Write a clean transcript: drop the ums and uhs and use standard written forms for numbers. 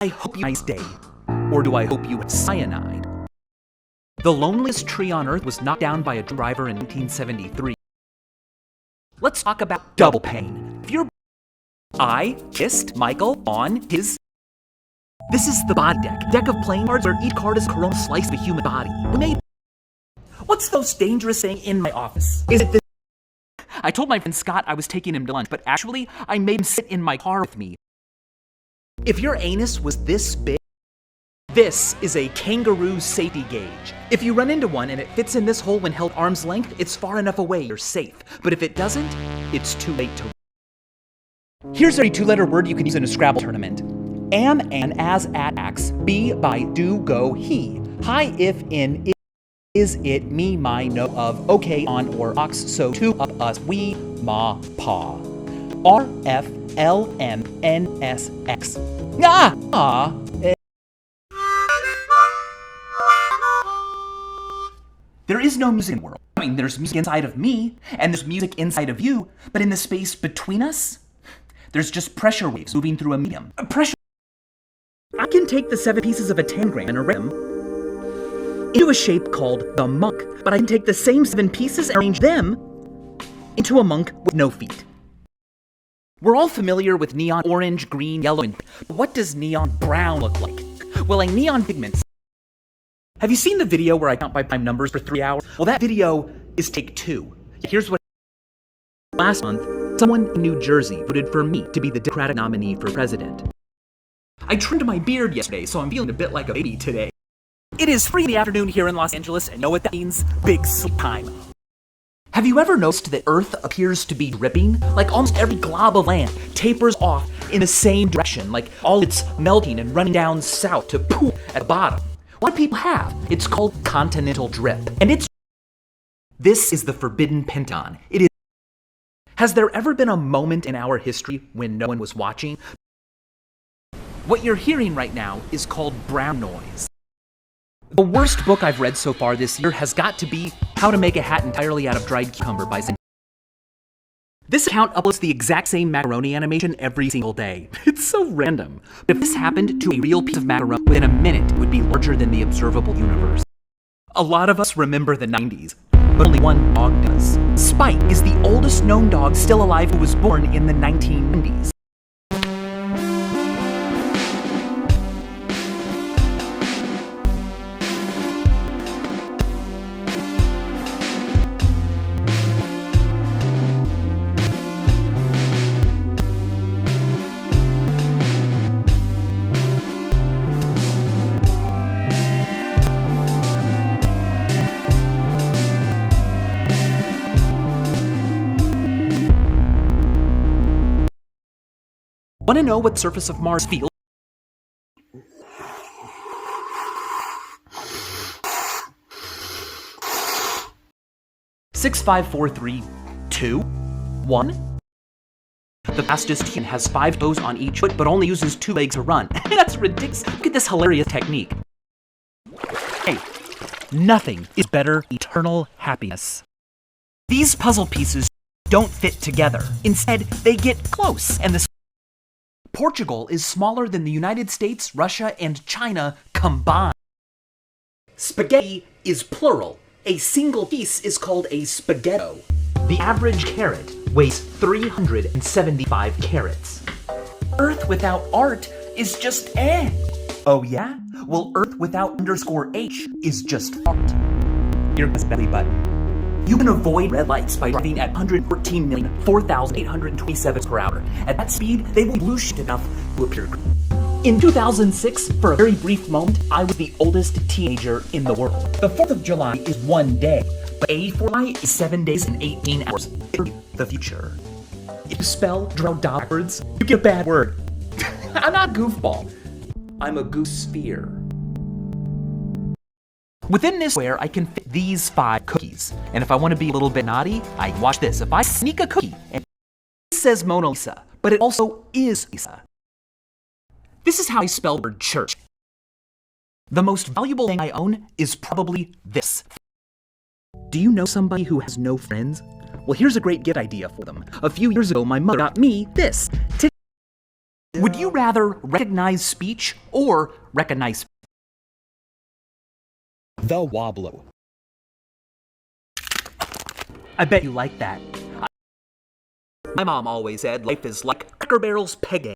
I hope you have a nice day? Or do I hope you have cyanide? The loneliest tree on Earth was knocked down by a driver in 1973. Let's talk about double pain. I kissed Michael on his... This is the body deck of playing cards where each card is a corona slice of a human body. We made... What's the most dangerous thing in my office? Is it this? I told my friend Scott I was taking him to lunch, but actually, I made him sit in my car with me. If your anus was this big, this is a kangaroo safety gauge. If you run into one and it fits in this hole when held arm's length, it's far enough away, you're safe. But if it doesn't, it's too late to... Here's a two-letter word you can use in a Scrabble tournament. Am, an, as, at, ax, be, by, do, go, he. Hi, if, in, is, it, me, my, know, of, okay, on, or, ox, so, to, of, us, we, ma, pa. R, F, L, M, N, S, X. There is no music in the world. I mean, there's music inside of me, and there's music inside of you, but in the space between us, there's just pressure waves moving through a medium. Pressure. I can take the 7 pieces of a tangram and arrange them into a shape called the monk, but I can take the same 7 pieces and arrange them into a monk with no feet. We're all familiar with neon orange, green, yellow, and but what does neon brown look like? Well, like neon pigments. Have you seen the video where I count by prime numbers for 3 hours? Well, that video is take 2. Here's what last month. Someone in New Jersey voted for me to be the Democratic nominee for president. I trimmed my beard yesterday, so I'm feeling a bit like a baby today. It is 3 in the afternoon here in Los Angeles, and know what that means? Big sleep time. Have you ever noticed that Earth appears to be dripping? Like almost every glob of land tapers off in the same direction, like all it's melting and running down south to poof at the bottom. What people have? It's called continental drip, and this is the forbidden pentagon. It is. Has there ever been a moment in our history when no one was watching? What you're hearing right now is called brown noise. The worst book I've read so far this year has got to be How to Make a Hat Entirely Out of Dried Cucumber by Zen. This account uploads the exact same macaroni animation every single day. It's so random. But if this happened to a real piece of macaroni, within a minute it would be larger than the observable universe. A lot of us remember the 90s. But only one dog does. Spike is the oldest known dog still alive who was born in the 1990s. Want to know what the surface of Mars feels? Six, 5, 4, 3, 2, 1. The fastest human has 5 toes on each foot, but only uses 2 legs to run. That's ridiculous. Look at this hilarious technique. Hey, nothing is better than eternal happiness. These puzzle pieces don't fit together. Instead, they get close, and the Portugal is smaller than the United States, Russia, and China combined. Spaghetti is plural. A single piece is called a spaghetto. The average carrot weighs 375 carats. Earth without art is just eh. Oh yeah? Well, Earth without _H is just art. Here's belly button. You can avoid red lights by driving at 114,004,827 per hour. At that speed, they will blue shit enough to appear green. In 2006, for a very brief moment, I was the oldest teenager in the world. The 4th of July is 1 day, but 84 July is 7 days and 18 hours. The future. If you spell drow backwards, you get a bad word. I'm not a goofball. I'm a goose sphere. Within this square, I can fit these 5 cookies. And if I want to be a little bit naughty, I watch this. If I sneak a cookie, and it says Mona Lisa, but it also is Lisa. This is how I spell the word church. The most valuable thing I own is probably this. Do you know somebody who has no friends? Well, here's a great gift idea for them. A few years ago, my mother got me this. Would you rather recognize speech or recognize The Wobbler. I bet you like that. My mom always said life is like Cracker Barrel's pegging.